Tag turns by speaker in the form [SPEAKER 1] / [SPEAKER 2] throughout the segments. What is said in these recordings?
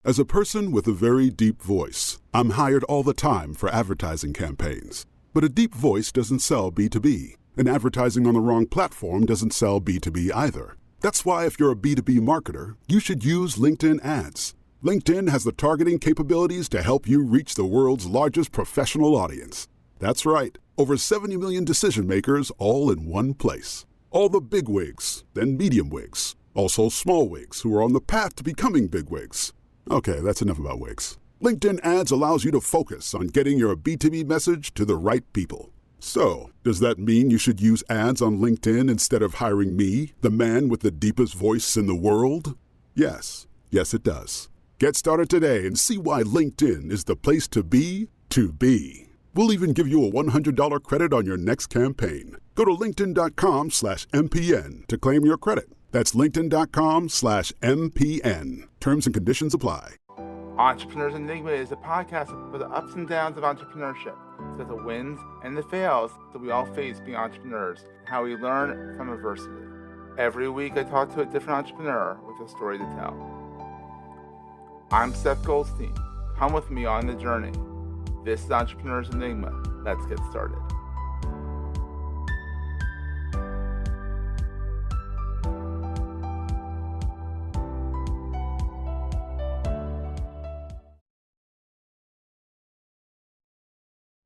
[SPEAKER 1] As a person with a very deep voice, I'm hired all the time for advertising campaigns. But a deep voice doesn't sell B2B, and advertising on the wrong platform doesn't sell B2B either. That's why if you're a B2B marketer, you should use LinkedIn ads. LinkedIn has the targeting capabilities to help you reach the world's largest professional audience. That's right, over 70 million decision makers all in one place. All the big wigs, then medium wigs, also small wigs who are on the path to becoming big wigs. Okay, that's enough about wigs. LinkedIn ads allows you to focus on getting your B2B message to the right people. So, does that mean you should use ads on LinkedIn instead of hiring me, the man with the deepest voice in the world? Yes, it does. Get started today and see why LinkedIn is the place to be to be. We'll even give you a $100 credit on your next campaign. Go to linkedin.com/MPN to claim your credit. That's linkedin.com/MPN. Terms and conditions apply.
[SPEAKER 2] Entrepreneurs Enigma is a podcast for the ups and downs of entrepreneurship. So the wins and the fails that we all face being entrepreneurs, how we learn from adversity. Every week I talk to a different entrepreneur with a story to tell. I'm Seth Goldstein. Come with me on the journey. This is Entrepreneurs Enigma. Let's get started.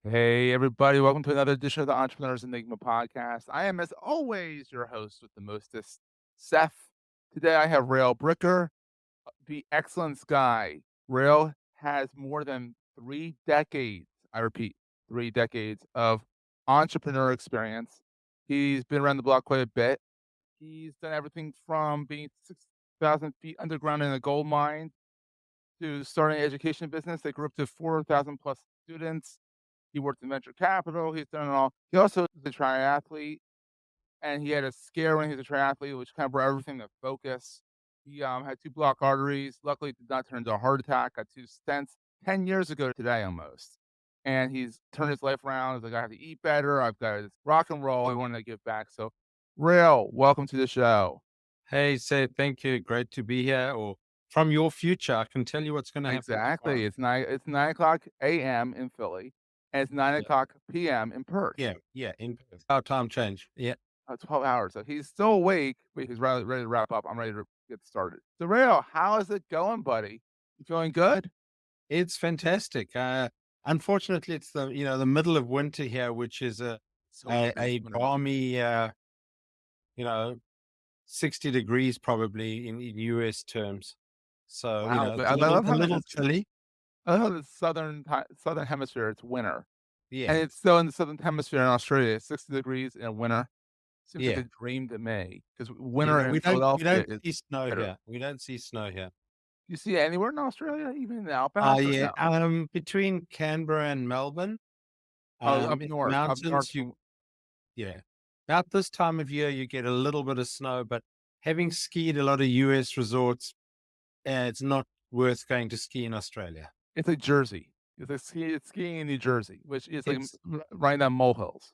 [SPEAKER 2] Hey, everybody. Welcome to another edition of the Entrepreneurs Enigma podcast. I am, as always, your host with the mostest, Seth. Today, I have Rael Bricker, the excellence guy. Rael has more than 3 decades, I repeat, 3 decades of entrepreneur experience. He's been around the block quite a bit. He's done everything from being 6,000 feet underground in a gold mine to starting an education business that grew up to 4,000 plus students. He worked in venture capital. He's done it all. He also is a triathlete, and he had a scare when he was a triathlete, which kind of brought everything to focus. He had 2 blocked arteries. Luckily, it did not turn into a heart attack. Got 2 stents 10 years ago today almost. And he's turned his life around. He's like, I have to eat better. I've got to rock and roll. I want to give back. So, Rael, welcome to the show.
[SPEAKER 3] Hey, Seth, thank you. Great to be here. Or from your future, I can tell you what's going to happen.
[SPEAKER 2] Exactly. It's 9 o'clock a.m. in Philly. And it's 9 o'clock p.m. in Perth.
[SPEAKER 3] Yeah, in Perth. Our time change. Yeah.
[SPEAKER 2] 12 hours. So he's still awake, but he's ready to wrap up. I'm ready to get started. So, Rael, how is it going, buddy? You feeling good?
[SPEAKER 3] It's fantastic. Unfortunately, it's the middle of winter here, which is a balmy 60 degrees probably in US terms. So
[SPEAKER 2] wow,
[SPEAKER 3] it's a little chilly.
[SPEAKER 2] I love the southern hemisphere. It's winter.
[SPEAKER 3] Yeah,
[SPEAKER 2] and it's still in the southern hemisphere in Australia. It's 60 degrees in winter. Seems like
[SPEAKER 3] Yeah.
[SPEAKER 2] a dream to me because winter in
[SPEAKER 3] we
[SPEAKER 2] Philadelphia
[SPEAKER 3] don't
[SPEAKER 2] is
[SPEAKER 3] see snow
[SPEAKER 2] better.
[SPEAKER 3] here. We don't see snow here.
[SPEAKER 2] You see it anywhere in Australia, even in the outback? or
[SPEAKER 3] Yeah.
[SPEAKER 2] no?
[SPEAKER 3] Between Canberra and Melbourne,
[SPEAKER 2] Up north. Up
[SPEAKER 3] mountains,
[SPEAKER 2] north.
[SPEAKER 3] yeah. About this time of year, you get a little bit of snow, but having skied a lot of US resorts, it's not worth going to ski in Australia.
[SPEAKER 2] It's like Jersey. It's skiing in New Jersey, which is like
[SPEAKER 3] It's-
[SPEAKER 2] right on molehills.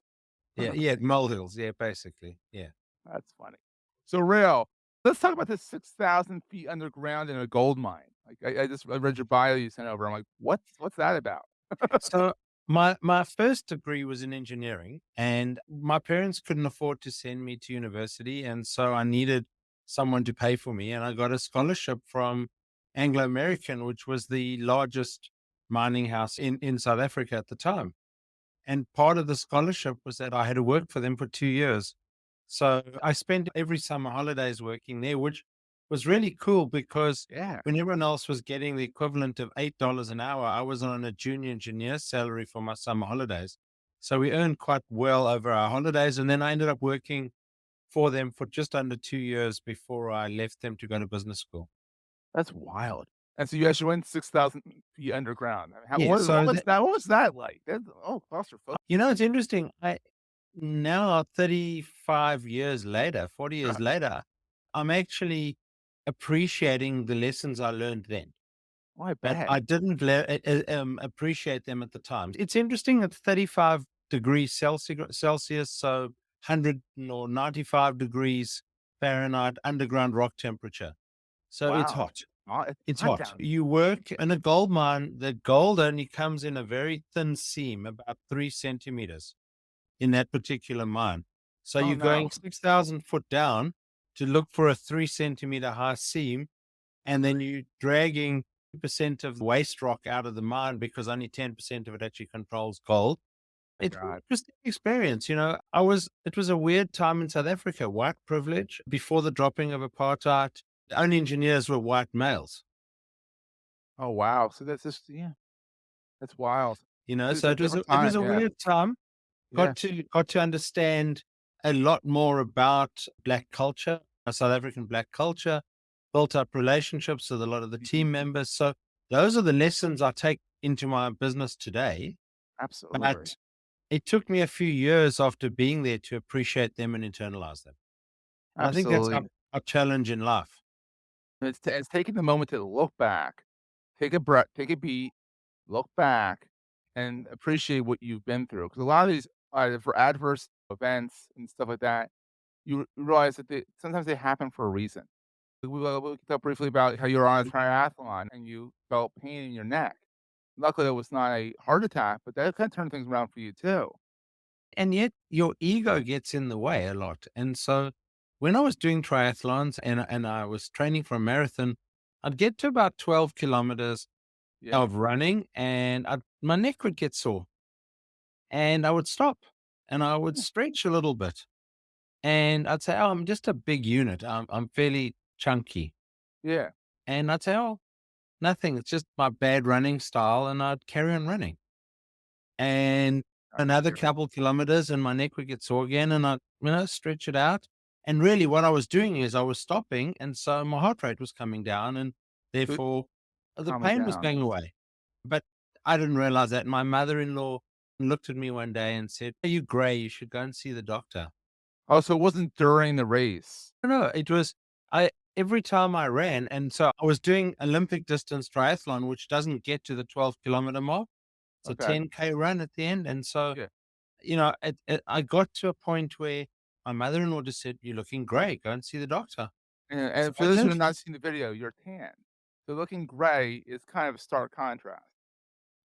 [SPEAKER 3] Yeah, molehills. Yeah, basically. Yeah.
[SPEAKER 2] That's funny. So, Rael, let's talk about this 6,000 feet underground in a gold mine. Like I read your bio you sent over. I'm like, what's that about?
[SPEAKER 3] So my first degree was in engineering, and my parents couldn't afford to send me to university, and so I needed someone to pay for me, and I got a scholarship from Anglo American, which was the largest mining house in South Africa at the time. And part of the scholarship was that I had to work for them for 2 years. So I spent every summer holidays working there, which was really cool because
[SPEAKER 2] Yeah.
[SPEAKER 3] when everyone else was getting the equivalent of $8 an hour, I was on a junior engineer salary for my summer holidays. So we earned quite well over our holidays. And then I ended up working for them for just under 2 years before I left them to go to business school.
[SPEAKER 2] That's wild. And so you actually went 6,000 feet underground. I mean,
[SPEAKER 3] Yeah,
[SPEAKER 2] what
[SPEAKER 3] so
[SPEAKER 2] was that like? Claustrophobic.
[SPEAKER 3] It's interesting. Now 35 years later, 40 years later, I'm actually appreciating the lessons I learned then.
[SPEAKER 2] Oh, I
[SPEAKER 3] But
[SPEAKER 2] bet.
[SPEAKER 3] I didn't appreciate them at the time. It's interesting at 35 degrees Celsius, so 100 or 95 degrees Fahrenheit underground rock temperature. So it's
[SPEAKER 2] Wow.
[SPEAKER 3] hot. It's
[SPEAKER 2] hot
[SPEAKER 3] hot.
[SPEAKER 2] down.
[SPEAKER 3] You work in a gold mine. The gold only comes in a very thin seam, about 3 centimeters in that particular mine. So
[SPEAKER 2] Oh
[SPEAKER 3] you're
[SPEAKER 2] no.
[SPEAKER 3] going 6,000 foot down to look for a 3 centimeter high seam. And then you're dragging 2% of the waste rock out of the mine because only 10% of it actually controls gold.
[SPEAKER 2] My
[SPEAKER 3] It's an
[SPEAKER 2] God.
[SPEAKER 3] interesting experience. It was a weird time in South Africa, white privilege before the dropping of apartheid. The only engineers were white males,
[SPEAKER 2] Oh wow. So that's just that's wild. It's
[SPEAKER 3] so
[SPEAKER 2] a
[SPEAKER 3] it
[SPEAKER 2] different
[SPEAKER 3] was
[SPEAKER 2] time.
[SPEAKER 3] a
[SPEAKER 2] Yeah.
[SPEAKER 3] weird time.
[SPEAKER 2] Yeah.
[SPEAKER 3] Got to understand a lot more about Black culture, South African Black culture, built up relationships with a lot of the
[SPEAKER 2] Mhm.
[SPEAKER 3] team members. So those are the lessons I take into my business today.
[SPEAKER 2] Absolutely.
[SPEAKER 3] But it took me a few years after being there to appreciate them and internalize them. And I think that's
[SPEAKER 2] Absolutely.
[SPEAKER 3] our challenge in life.
[SPEAKER 2] It's taking the moment to look back, take a breath, take a beat, look back, and appreciate what you've been through. Because a lot of these for adverse events and stuff like that, you realize that sometimes they happen for a reason. We talked briefly about how you were on a triathlon and you felt pain in your neck. Luckily, it was not a heart attack, but that kind of turned things around for you too.
[SPEAKER 3] And yet your ego gets in the way a lot. And so when I was doing triathlons and I was training for a marathon, I'd get to about 12 kilometers
[SPEAKER 2] Yeah,
[SPEAKER 3] of running and my neck would get sore and I would stop and I would
[SPEAKER 2] yeah,
[SPEAKER 3] stretch a little bit and I'd say, "Oh, I'm just a big unit. I'm fairly chunky."
[SPEAKER 2] yeah.
[SPEAKER 3] And I'd say, "Oh, nothing. It's just my bad running style." And I'd carry on running. And another
[SPEAKER 2] You're
[SPEAKER 3] couple kilometers and my neck would get sore again and I'd, stretch it out. And really what I was doing is I was stopping. And so my heart rate was coming down and
[SPEAKER 2] good,
[SPEAKER 3] therefore the
[SPEAKER 2] calm it
[SPEAKER 3] pain was
[SPEAKER 2] down.
[SPEAKER 3] going away. But I didn't realize that. My mother-in-law looked at me one day and said, "Are you gray? You should go and see the doctor."
[SPEAKER 2] Oh, so it wasn't during the race.
[SPEAKER 3] No, it was every time I ran, and so I was doing Olympic distance triathlon, which doesn't get to the 12-kilometer mark. It's a
[SPEAKER 2] Okay.
[SPEAKER 3] 10K run at the end. And so,
[SPEAKER 2] Yeah.
[SPEAKER 3] I got to a point where my mother-in-law just said, "You're looking great. Go and see the doctor." So
[SPEAKER 2] And for
[SPEAKER 3] I
[SPEAKER 2] those who
[SPEAKER 3] did.
[SPEAKER 2] have not seen the video, you're tan. So looking gray is kind of a stark contrast.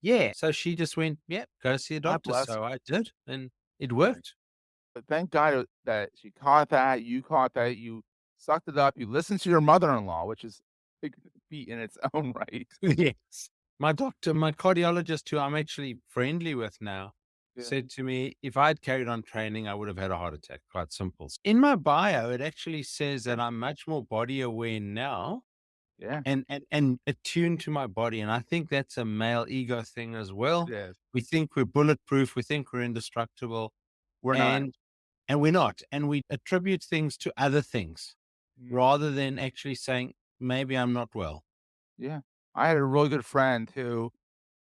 [SPEAKER 3] Yeah. So she just went, "Yeah, go see a
[SPEAKER 2] God
[SPEAKER 3] doctor."
[SPEAKER 2] bless
[SPEAKER 3] So
[SPEAKER 2] her.
[SPEAKER 3] I did, and it
[SPEAKER 2] Right.
[SPEAKER 3] worked.
[SPEAKER 2] But thank God that she caught that, you caught that, you sucked it up, you listened to your mother-in-law, which is a big feat in its own right.
[SPEAKER 3] Yes. My cardiologist, who I'm actually friendly with now,
[SPEAKER 2] Yeah.
[SPEAKER 3] said to me, if I'd carried on training, I would have had a heart attack. Quite simple. In my bio, it actually says that I'm much more body aware now
[SPEAKER 2] Yeah.
[SPEAKER 3] and attuned to my body. And I think that's a male ego thing as well.
[SPEAKER 2] It is.
[SPEAKER 3] We think we're bulletproof. We think we're indestructible,
[SPEAKER 2] We're not.
[SPEAKER 3] and we're not. And we attribute things to other things
[SPEAKER 2] Mm.
[SPEAKER 3] rather than actually saying, maybe I'm not well.
[SPEAKER 2] Yeah. I had a really good friend who,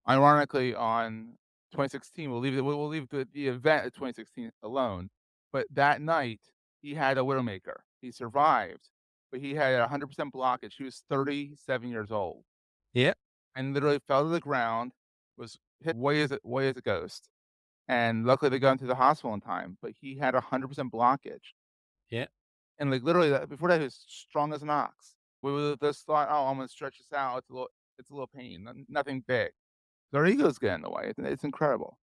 [SPEAKER 2] ironically, on 2016, we'll leave the event of 2016 alone, but that night, he had a widowmaker. He survived, but he had a 100% blockage. He was 37 years old
[SPEAKER 3] Yeah.
[SPEAKER 2] and literally fell to the ground, was hit way as a ghost, and luckily they got him to the hospital in time, but he had a 100% blockage,
[SPEAKER 3] Yeah.
[SPEAKER 2] and, like, literally, before that, he was strong as an ox. We would've just thought, "Oh, I'm gonna stretch this out. It's a little pain, nothing big." Their egos get in the way. It's incredible.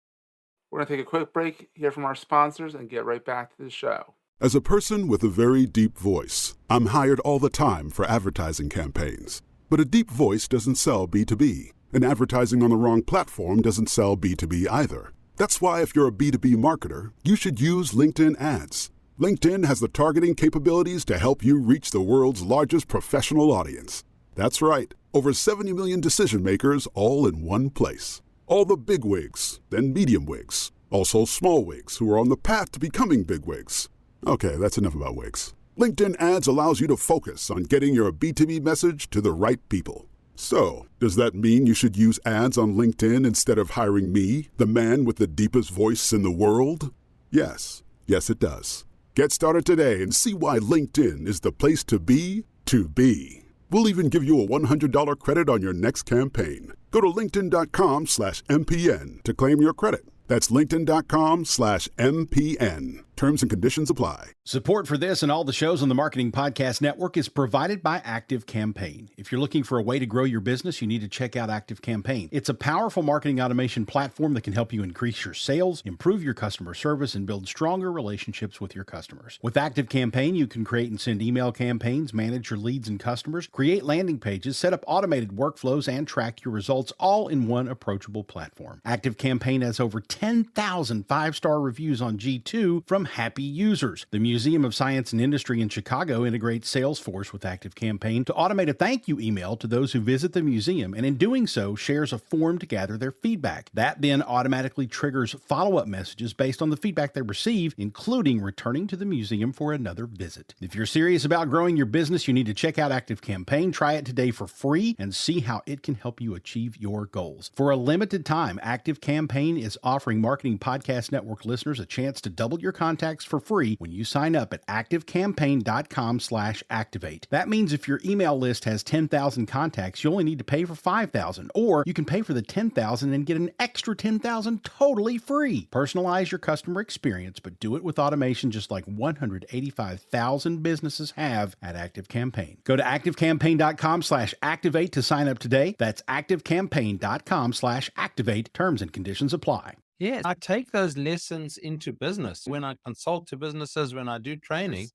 [SPEAKER 2] We're gonna take a quick break, hear from our sponsors, and get right back to the show.
[SPEAKER 1] As a person with a very deep voice, I'm hired all the time for advertising campaigns. But a deep voice doesn't sell B2B, and advertising on the wrong platform doesn't sell B2B either. That's why if you're a B2B marketer, you should use LinkedIn ads. LinkedIn has the targeting capabilities to help you reach the world's largest professional audience. That's right, over 70 million decision makers all in one place. All the big wigs, then medium wigs, also small wigs who are on the path to becoming big wigs. Okay, that's enough about wigs. LinkedIn ads allows you to focus on getting your B2B message to the right people. So, does that mean you should use ads on LinkedIn instead of hiring me, the man with the deepest voice in the world? Yes. Yes, it does. Get started today and see why LinkedIn is the place to be to be. We'll even give you a $100 credit on your next campaign. Go to linkedin.com/MPN to claim your credit. That's linkedin.com/MPN. Terms and conditions apply.
[SPEAKER 4] Support for this and all the shows on the Marketing Podcast Network is provided by Active Campaign. If you're looking for a way to grow your business, you need to check out Active Campaign. It's a powerful marketing automation platform that can help you increase your sales, improve your customer service, and build stronger relationships with your customers. With Active Campaign, you can create and send email campaigns, manage your leads and customers, create landing pages, set up automated workflows, and track your results all in one approachable platform. Active Campaign has over 10,000 five-star reviews on G2 from happy users. The Museum of Science and Industry in Chicago integrates Salesforce with Active Campaign to automate a thank you email to those who visit the museum, and in doing so, shares a form to gather their feedback. That then automatically triggers follow-up messages based on the feedback they receive, including returning to the museum for another visit. If you're serious about growing your business, you need to check out Active Campaign. Try it today for free and see how it can help you achieve your goals. For a limited time, Active Campaign is offering Marketing Podcast Network listeners a chance to double your contacts for free when you sign up at activecampaign.com/activate. That means if your email list has 10,000 contacts, you only need to pay for 5,000, or you can pay for the 10,000 and get an extra 10,000 totally free. Personalize your customer experience, but do it with automation just like 185,000 businesses have at Active Campaign. Go to activecampaign.com/activate to sign up today. That's activecampaign.com/activate. Terms and conditions apply.
[SPEAKER 3] Yes, I take those lessons into business. When I consult to businesses, when I do training,
[SPEAKER 2] Yes.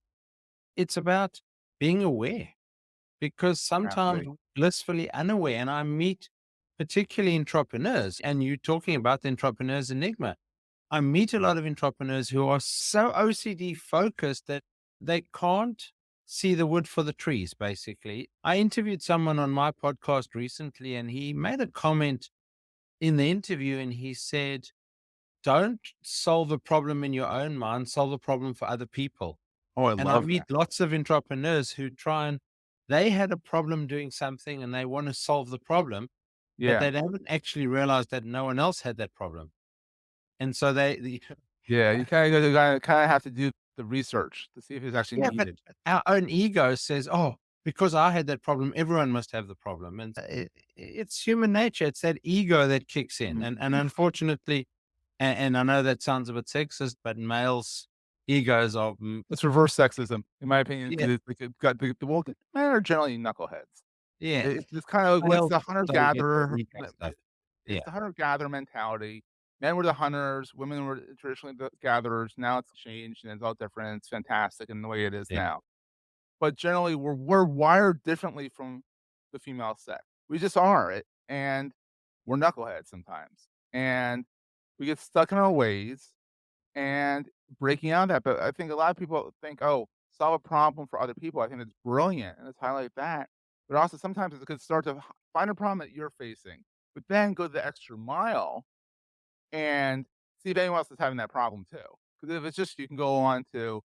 [SPEAKER 3] it's about being aware, because sometimes
[SPEAKER 2] Exactly.
[SPEAKER 3] we're blissfully unaware. And I meet particularly entrepreneurs, and you're talking about the Entrepreneurs Enigma. I meet a lot of entrepreneurs who are so OCD focused that they can't see the wood for the trees, basically. I interviewed someone on my podcast recently, and he made a comment in the interview, and he said, don't solve a problem in your own mind, solve a problem for other people.
[SPEAKER 2] Oh, I
[SPEAKER 3] And I
[SPEAKER 2] love
[SPEAKER 3] meet
[SPEAKER 2] that.
[SPEAKER 3] lots of entrepreneurs who they had a problem doing something and they want to solve the problem, but
[SPEAKER 2] Yeah.
[SPEAKER 3] they haven't actually realized that no one else had that problem. And so
[SPEAKER 2] Yeah. You kind of have to do the research to see if it's actually
[SPEAKER 3] yeah, but
[SPEAKER 2] needed.
[SPEAKER 3] our own ego says, oh, because I had that problem, everyone must have the problem. And it's human nature. It's that ego that kicks in. And
[SPEAKER 2] Mhm.
[SPEAKER 3] unfortunately, and I know that sounds a bit sexist, but males' egos are,
[SPEAKER 2] It's reverse sexism, in my opinion,
[SPEAKER 3] yeah,
[SPEAKER 2] because it's like it's got the well, men are generally knuckleheads.
[SPEAKER 3] yeah,
[SPEAKER 2] It's kind of it's
[SPEAKER 3] males
[SPEAKER 2] the
[SPEAKER 3] don't get the
[SPEAKER 2] hunter-gatherer.
[SPEAKER 3] ego stuff.
[SPEAKER 2] It's
[SPEAKER 3] Yeah,
[SPEAKER 2] the hunter-gatherer mentality. Men were the hunters, women were traditionally the gatherers. Now it's changed and it's all different. It's fantastic in the way it is
[SPEAKER 3] yeah,
[SPEAKER 2] now. But generally, we're wired differently from the female sex. We just are, and we're knuckleheads sometimes, and we get stuck in our ways and breaking out of that. But I think a lot of people think, oh, solve a problem for other people. I think it's brilliant, and let's highlight that. But also sometimes it's a good start to find a problem that you're facing, but then go the extra mile and see if anyone else is having that problem too. Because if it's just you can go on to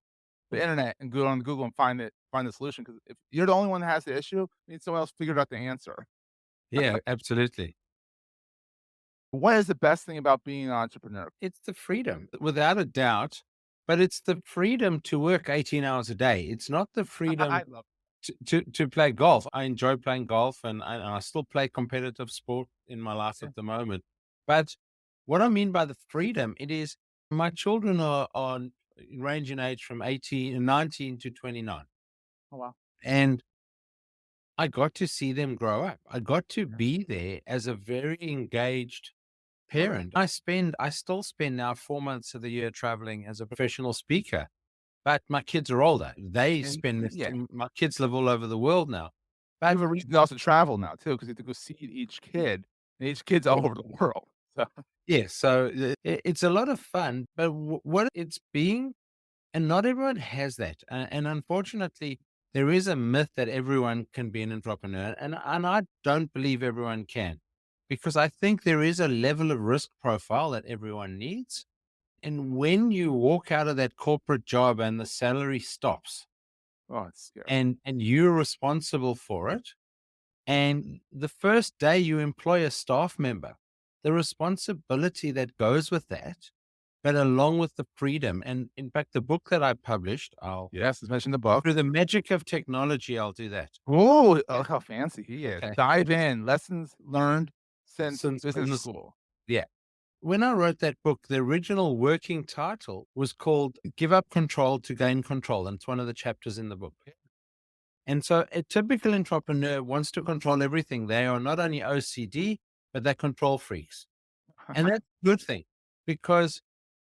[SPEAKER 2] the internet and go on Google and find the solution. Because if you're the only one that has the issue, it means someone else figured out the answer.
[SPEAKER 3] yeah, absolutely.
[SPEAKER 2] What is the best thing about being an entrepreneur?
[SPEAKER 3] It's the freedom, without a doubt, but it's the freedom to work 18 hours a day. It's not the freedom
[SPEAKER 2] I love
[SPEAKER 3] to play golf. I enjoy playing golf, and I still play competitive sport in my life
[SPEAKER 2] it.
[SPEAKER 3] at the moment. But what I mean by the freedom, it is my children are range in age from 19 to 29.
[SPEAKER 2] Oh wow.
[SPEAKER 3] And I got to see them grow up. I got to
[SPEAKER 2] Yeah.
[SPEAKER 3] be there as a very engaged
[SPEAKER 2] Oh yeah.
[SPEAKER 3] parent. I still spend now 4 months of the year traveling as a professional speaker, but my kids are older. They
[SPEAKER 2] And
[SPEAKER 3] spend this,
[SPEAKER 2] yeah.
[SPEAKER 3] my kids live all over the world now.
[SPEAKER 2] You
[SPEAKER 3] But
[SPEAKER 2] have a reason to also travel now too, because you have to go see each kid, and each kid's all over the world. So
[SPEAKER 3] yeah, so it's a lot of fun, but what it's being, and not everyone has that. And unfortunately, there is a myth that everyone can be an entrepreneur. And I don't believe everyone can, because I think there is a level of risk profile that everyone needs. And when you walk out of that corporate job and the salary stops,
[SPEAKER 2] oh, it's scary.
[SPEAKER 3] and you're responsible for it, and the first day you employ a staff member, the responsibility that goes with that, but along with the freedom. And in fact, the book that I published,
[SPEAKER 2] Yes, it's mentioned in the book.
[SPEAKER 3] through the magic of technology, I'll do that.
[SPEAKER 2] Oh, look how fancy he is.
[SPEAKER 3] Okay.
[SPEAKER 2] Dive in. Lessons learned since
[SPEAKER 3] Since
[SPEAKER 2] business
[SPEAKER 3] business,
[SPEAKER 2] school.
[SPEAKER 3] yeah. when I wrote that book, the original working title was called Give Up Control to Gain Control. And it's one of the chapters in the book. And so a typical entrepreneur wants to control everything. They are not only OCD, but they're control freaks. And that's a good thing, because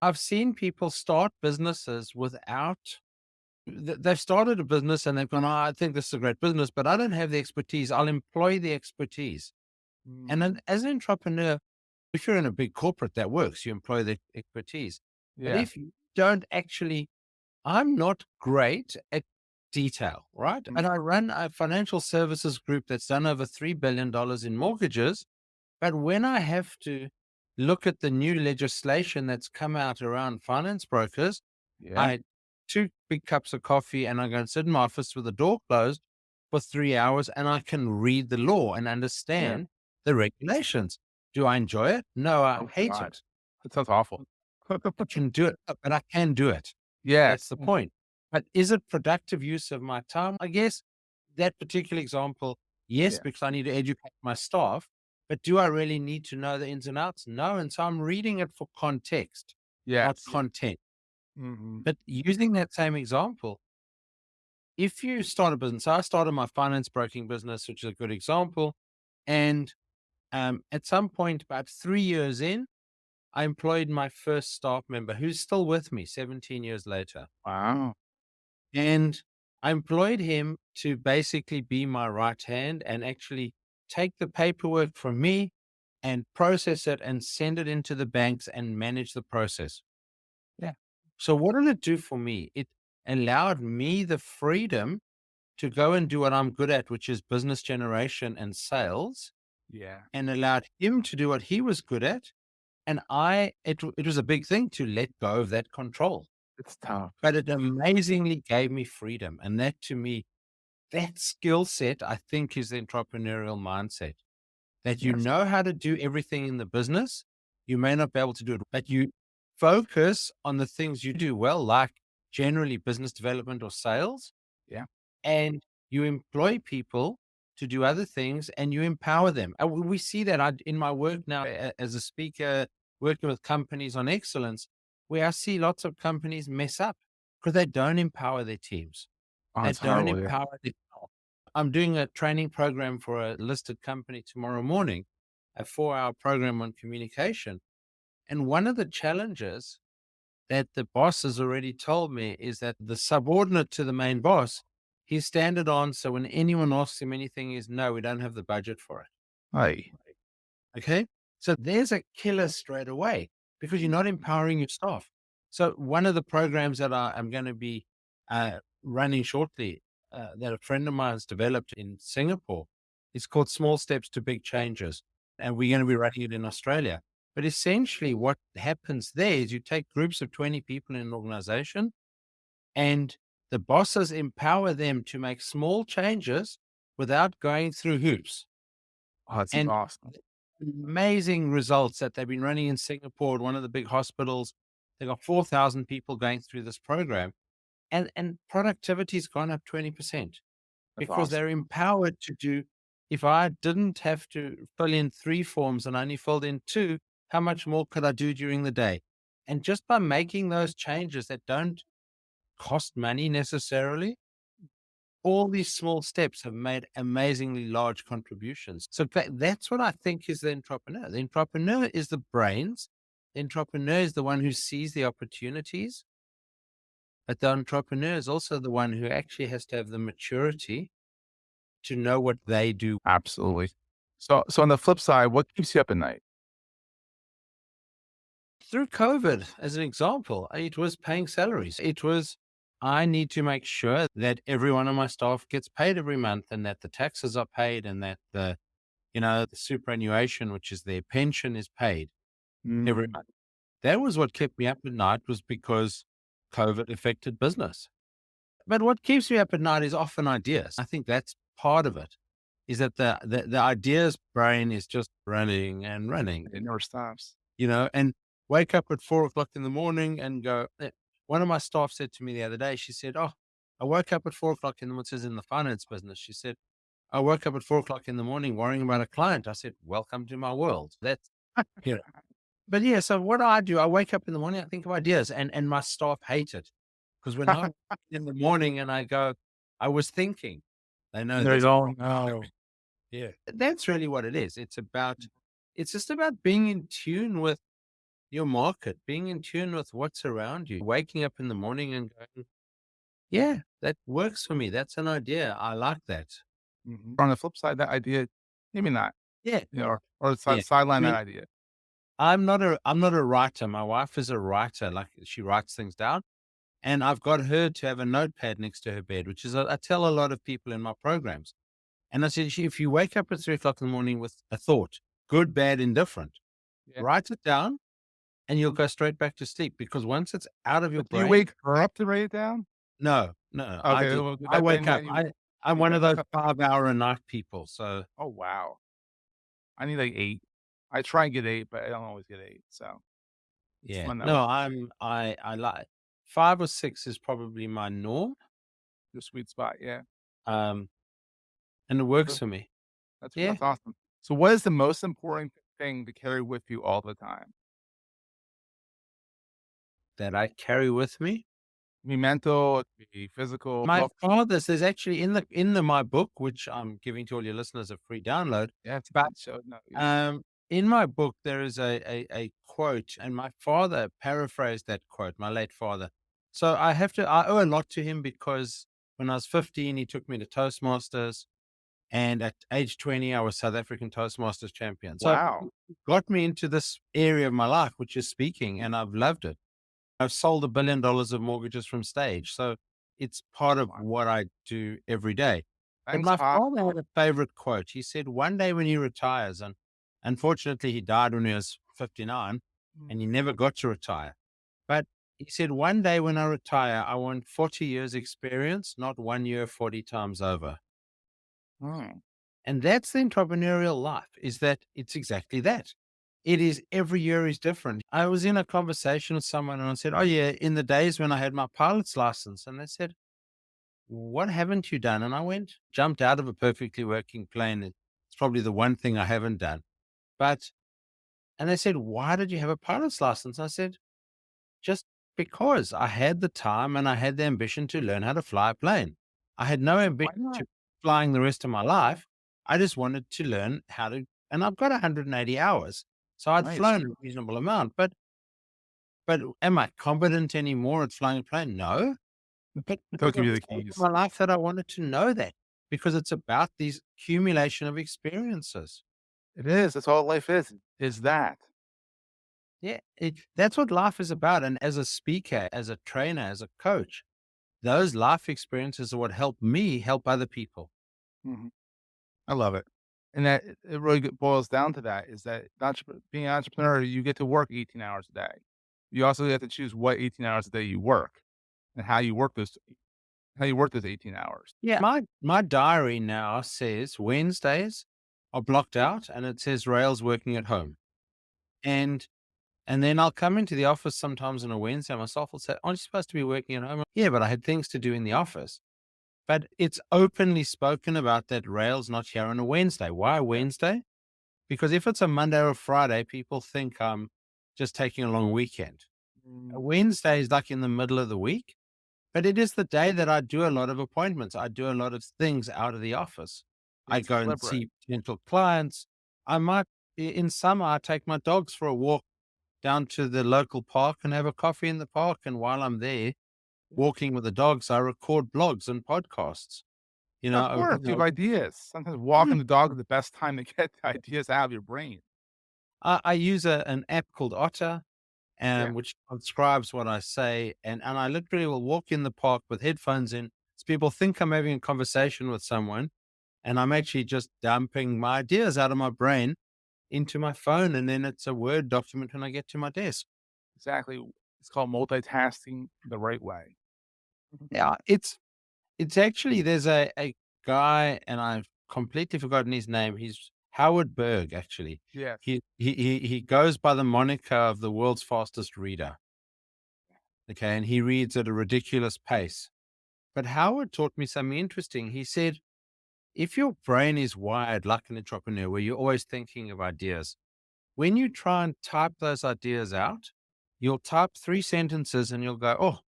[SPEAKER 3] I've seen people start businesses without, they've started a business and they've gone, oh, I think this is a great business, but I don't have the expertise. I'll employ the expertise. And then as an entrepreneur, if you're in a big corporate, that works. You employ the expertise. But
[SPEAKER 2] Yeah.
[SPEAKER 3] if you don't actually, I'm not great at detail, right?
[SPEAKER 2] Mm.
[SPEAKER 3] And I run a financial services group that's done over $3 billion in mortgages. But when I have to look at the new legislation that's come out around finance brokers,
[SPEAKER 2] Yeah.
[SPEAKER 3] I 2 big cups of coffee and I go and sit in my office with the door closed for 3 hours and I can read the law and understand the regulations. Do I enjoy it? No, I
[SPEAKER 2] Oh,
[SPEAKER 3] hate
[SPEAKER 2] God.
[SPEAKER 3] it.
[SPEAKER 2] That sounds awful.
[SPEAKER 3] I can do it, but I can do it.
[SPEAKER 2] Yeah.
[SPEAKER 3] That's the point. But is it productive use of my time? I guess that particular example, yes,
[SPEAKER 2] Yeah.
[SPEAKER 3] because I need to educate my staff. But do I really need to know the ins and outs? No. And so I'm reading it for context, not
[SPEAKER 2] Yes.
[SPEAKER 3] content.
[SPEAKER 2] Mhm.
[SPEAKER 3] But using that same example, if you start a business, I started my finance broking business, which is a good example. And at some point, about 3 years in, I employed my first staff member who's still with me 17 years later.
[SPEAKER 2] Wow.
[SPEAKER 3] And I employed him to basically be my right hand and actually take the paperwork from me and process it and send it into the banks and manage the process.
[SPEAKER 2] Yeah.
[SPEAKER 3] So what did it do for me? It allowed me the freedom to go and do what I'm good at, which is business generation and sales,
[SPEAKER 2] Yeah.
[SPEAKER 3] and allowed him to do what he was good at. And it was a big thing to let go of that control,
[SPEAKER 2] It's tough.
[SPEAKER 3] but it amazingly gave me freedom. And that to me, that skill set, I think, is the entrepreneurial mindset, that you
[SPEAKER 2] Yes.
[SPEAKER 3] know how to do everything in the business. You may not be able to do it, but you focus on the things you do well, like generally business development or sales.
[SPEAKER 2] Yeah.
[SPEAKER 3] And you employ people to do other things and you empower them. And we see that in my work now as a speaker, working with companies on excellence, where I see lots of companies mess up because they don't empower their teams.
[SPEAKER 2] Oh,
[SPEAKER 3] They
[SPEAKER 2] it's
[SPEAKER 3] don't
[SPEAKER 2] horrible. Yeah.
[SPEAKER 3] empower their staff. I'm doing a training program for a listed company tomorrow morning, a 4-hour program on communication. And one of the challenges that the boss has already told me is that the subordinate to the main boss, his standard answer when anyone asks him anything is, no, we don't have the budget for it.
[SPEAKER 2] Hey.
[SPEAKER 3] Okay. So there's a killer straight away because you're not empowering your staff. So one of the programs that I'm going to be running shortly, that a friend of mine has developed in Singapore, is called Small Steps to Big Changes. And we're going to be running it in Australia. But essentially what happens there is you take groups of 20 people in an organization and the bosses empower them to make small changes without going through hoops.
[SPEAKER 2] Oh, that's
[SPEAKER 3] And
[SPEAKER 2] awesome.
[SPEAKER 3] amazing results that they've been running in Singapore at one of the big hospitals. They got 4,000 people going through this program, and productivity's gone up 20%
[SPEAKER 2] That's
[SPEAKER 3] because
[SPEAKER 2] awesome.
[SPEAKER 3] they're empowered to do. If I didn't have to fill in 3 forms and only filled in 2, how much more could I do during the day? And just by making those changes that don't cost money necessarily, all these small steps have made amazingly large contributions. So that's what I think is the entrepreneur. The entrepreneur is the brains. The entrepreneur is the one who sees the opportunities, but the entrepreneur is also the one who actually has to have the maturity to know what they do.
[SPEAKER 2] Absolutely. So on the flip side, what keeps you up at night?
[SPEAKER 3] Through COVID, as an example, it was paying salaries. It was, I need to make sure that every one of my staff gets paid every month and that the taxes are paid and that the superannuation, which is their pension, is paid every
[SPEAKER 2] Mm.
[SPEAKER 3] month. That was what kept me up at night, was because COVID affected business. But what keeps me up at night is often ideas. I think that's part of it, is that the ideas brain is just running and running,
[SPEAKER 2] It never stops.
[SPEAKER 3] and wake up at 4 o'clock in the morning and go. One of my staff said to me the other day, she said, oh, I woke up at 4 o'clock in the morning, says in the finance business. She said, I woke up at 4 o'clock in the morning worrying about a client. I said, welcome to my world. That's, you know, but yeah, so what I do, I wake up in the morning, I think of ideas, and my staff hate it because when I'm in the morning and I go, I was thinking, they know
[SPEAKER 2] They're
[SPEAKER 3] that's
[SPEAKER 2] going, oh,
[SPEAKER 3] yeah. That's really what it is. It's just about being in tune with your market, being in tune with what's around you, waking up in the morning and going, yeah, that works for me. That's an idea. I like that.
[SPEAKER 2] on the flip side, that idea, maybe not,
[SPEAKER 3] Yeah.
[SPEAKER 2] or
[SPEAKER 3] Yeah.
[SPEAKER 2] sideline
[SPEAKER 3] I
[SPEAKER 2] that
[SPEAKER 3] mean,
[SPEAKER 2] idea.
[SPEAKER 3] I'm not a writer. My wife is a writer. Like she writes things down. And I've got her to have a notepad next to her bed, which is, I tell a lot of people in my programs. And I said, if you wake up at 3 o'clock in the morning with a thought, good, bad, indifferent,
[SPEAKER 2] Yeah.
[SPEAKER 3] write it down and you'll go straight back to sleep because once it's out of your
[SPEAKER 2] But do you
[SPEAKER 3] brain,
[SPEAKER 2] wake her up to write it down?
[SPEAKER 3] no, no,
[SPEAKER 2] Okay, well,
[SPEAKER 3] I wake
[SPEAKER 2] then
[SPEAKER 3] up. I'm
[SPEAKER 2] you
[SPEAKER 3] one of
[SPEAKER 2] wake
[SPEAKER 3] those
[SPEAKER 2] up.
[SPEAKER 3] 5 hour a night people. So
[SPEAKER 2] Oh, wow. I need like 8. I try and get 8, but I don't always get 8, so it's
[SPEAKER 3] yeah,
[SPEAKER 2] fun that way.
[SPEAKER 3] no, I like 5 or 6 is probably my norm.
[SPEAKER 2] Your sweet spot, yeah.
[SPEAKER 3] Um, and it works
[SPEAKER 2] Good.
[SPEAKER 3] for me.
[SPEAKER 2] That's
[SPEAKER 3] Yeah.
[SPEAKER 2] that's awesome. So what is the most important thing to carry with you all the time?
[SPEAKER 3] That I carry with me.
[SPEAKER 2] It be mental, it could be physical,
[SPEAKER 3] My
[SPEAKER 2] look.
[SPEAKER 3] father's, there's actually in my book, which I'm giving to all your listeners a free download.
[SPEAKER 2] Yeah, it's
[SPEAKER 3] But
[SPEAKER 2] so no, yeah.
[SPEAKER 3] in my book, there is a quote, and my father paraphrased that quote, my late father. So I owe a lot to him because when I was 15, he took me to Toastmasters. And at age 20, I was South African Toastmasters champion. So
[SPEAKER 2] Wow.
[SPEAKER 3] it got me into this area of my life, which is speaking, and I've loved it. I've sold $1 billion of mortgages from stage. So it's part of
[SPEAKER 2] Wow.
[SPEAKER 3] what I do every day. But
[SPEAKER 2] Thanks,
[SPEAKER 3] my
[SPEAKER 2] Pop.
[SPEAKER 3] father had a favorite quote. He said, one day when he retires, and unfortunately he died when he was 59 and he never got to retire. But he said, one day when I retire, I want 40 years experience, not 1 year, 40 times over.
[SPEAKER 2] Mm.
[SPEAKER 3] And that's the entrepreneurial life, is that it's exactly that. It is every year is different. I was in a conversation with someone and I said, oh yeah, in the days when I had my pilot's license. And they said, what haven't you done? And I jumped out of a perfectly working plane. It's probably the one thing I haven't done. And they said, why did you have a pilot's license? I said, just because I had the time and I had the ambition to learn how to fly a plane. I had no
[SPEAKER 2] Why
[SPEAKER 3] ambition
[SPEAKER 2] not?
[SPEAKER 3] to flying the rest of my life. I just wanted to learn how to, and I've got 180 hours. So I'd
[SPEAKER 2] Nice.
[SPEAKER 3] flown a reasonable amount, but am I competent anymore at flying a plane? No. But
[SPEAKER 2] They'll
[SPEAKER 3] because
[SPEAKER 2] give
[SPEAKER 3] I've
[SPEAKER 2] you the
[SPEAKER 3] spent
[SPEAKER 2] keys.
[SPEAKER 3] my life that I wanted to know that because it's about these accumulation of experiences.
[SPEAKER 2] It is. That's all life is that.
[SPEAKER 3] Yeah, that's what life is about. And as a speaker, as a trainer, as a coach, those life experiences are what help me help other people.
[SPEAKER 2] Mhm. I love it. And that it really boils down to that is that being an entrepreneur, you get to work 18 hours a day. You also have to choose what 18 hours a day you work and how you work those 18 hours.
[SPEAKER 3] Yeah. My diary now says Wednesdays are blocked out and it says Rail's working at home. And then I'll come into the office sometimes on a Wednesday. Myself will say, aren't you supposed to be working at home? Yeah, but I had things to do in the office. But it's openly spoken about that Rail's not here on a Wednesday. Why Wednesday? Because if it's a Monday or Friday, people think I'm just taking a long weekend. A
[SPEAKER 2] Mm,
[SPEAKER 3] Wednesday is like in the middle of the week, but it is the day that I do a lot of appointments. I do a lot of things out of the office. I
[SPEAKER 2] it's
[SPEAKER 3] go and
[SPEAKER 2] deliberate.
[SPEAKER 3] see potential clients. I might, in summer, I take my dogs for a walk down to the local park and have a coffee in the park. And while I'm there walking with the dogs, I record blogs and podcasts.
[SPEAKER 2] Of course, you have ideas. Sometimes walking the dog is the best time to get the ideas out of your brain.
[SPEAKER 3] I use an app called Otter,
[SPEAKER 2] Yeah,
[SPEAKER 3] which transcribes what I say. And I literally will walk in the park with headphones in. So people think I'm having a conversation with someone. And I'm actually just dumping my ideas out of my brain into my phone. And then it's a Word document when I get to my desk.
[SPEAKER 2] exactly. It's called multitasking the right way.
[SPEAKER 3] Yeah. It's actually, there's a guy, and I've completely forgotten his name. He's Howard Berg, actually.
[SPEAKER 2] Yes.
[SPEAKER 3] He goes by the moniker of the world's fastest reader. Okay. And he reads at a ridiculous pace. But Howard taught me something interesting. He said, if your brain is wired like an entrepreneur, where you're always thinking of ideas, when you try and type those ideas out, you'll type 3 sentences and you'll go, oh,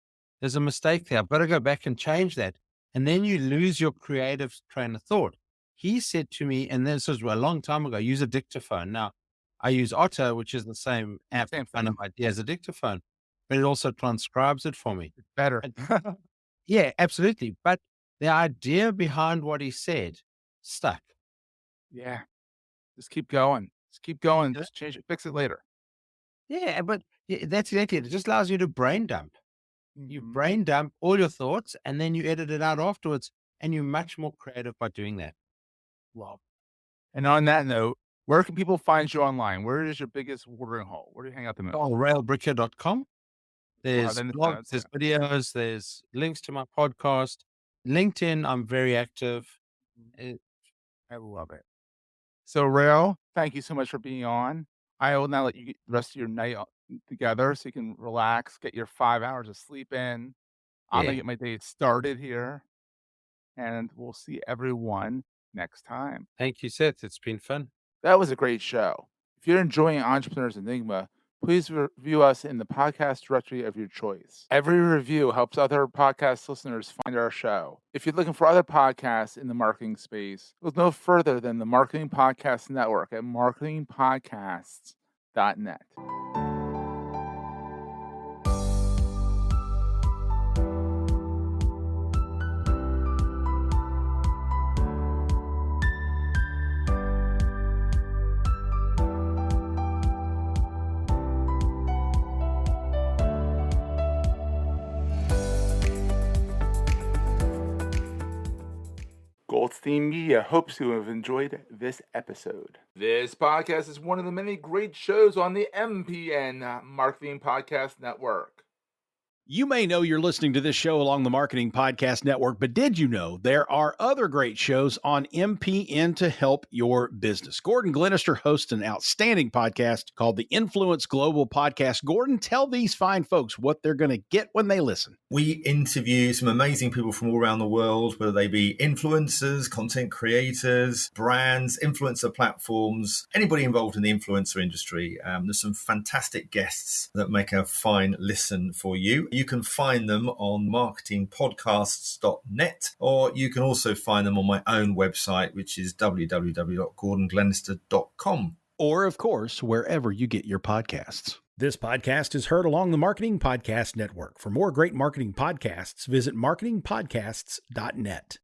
[SPEAKER 3] there's a mistake there. I've got to go back and change that. And then you lose your creative train of thought. He said to me, and this was a long time ago, use a dictaphone. Now, I use Otto, which is the same app
[SPEAKER 2] Same
[SPEAKER 3] kind of idea as a dictaphone, but it also transcribes it for me.
[SPEAKER 2] It's better.
[SPEAKER 3] And- yeah, absolutely. But the idea behind what he said stuck.
[SPEAKER 2] Yeah. Just keep going. Just keep going.
[SPEAKER 3] Yeah.
[SPEAKER 2] Just change it. Fix it later.
[SPEAKER 3] Yeah, but that's exactly it. It just allows you to brain dump. You
[SPEAKER 2] Mhm.
[SPEAKER 3] brain dump all your thoughts and then you edit it out afterwards. And you're much more creative by doing that.
[SPEAKER 2] Well, and on that note, where can people find you online? Where is your biggest watering hole? Where do you hang out the most?
[SPEAKER 3] Oh, railbricker.com. There's
[SPEAKER 2] then the
[SPEAKER 3] blogs,
[SPEAKER 2] notes,
[SPEAKER 3] there's videos, there's links to my podcast. LinkedIn, I'm very active.
[SPEAKER 2] Mhm. I love it. So, Rael, thank you so much for being on. I will now let you get the rest of your night together so you can relax, get your 5 hours of sleep in. I'm
[SPEAKER 3] Yeah.
[SPEAKER 2] going to get my day started here, and we'll see everyone next time.
[SPEAKER 3] Thank you, Seth. It's been fun.
[SPEAKER 2] That was a great show. If you're enjoying Entrepreneurs Enigma, please review us in the podcast directory of your choice. Every review helps other podcast listeners find our show. If you're looking for other podcasts in the marketing space, look no further than the Marketing Podcast Network at marketingpodcasts.net. Goldstein Media hopes you have enjoyed this episode. This podcast is one of the many great shows on the MPN Marketing Podcast Network.
[SPEAKER 4] You may know you're listening to this show along the Marketing Podcast Network, but did you know there are other great shows on MPN to help your business? Gordon Glenister hosts an outstanding podcast called the Influence Global Podcast. Gordon, tell these fine folks what they're going to get when they listen.
[SPEAKER 5] We interview some amazing people from all around the world, whether they be influencers, content creators, brands, influencer platforms, anybody involved in the influencer industry. There's some fantastic guests that make a fine listen for you. You can find them on marketingpodcasts.net, or you can also find them on my own website, which is www.gordonglenister.com.
[SPEAKER 4] Or, of course, wherever you get your podcasts. This podcast is heard along the Marketing Podcast Network. For more great marketing podcasts, visit marketingpodcasts.net.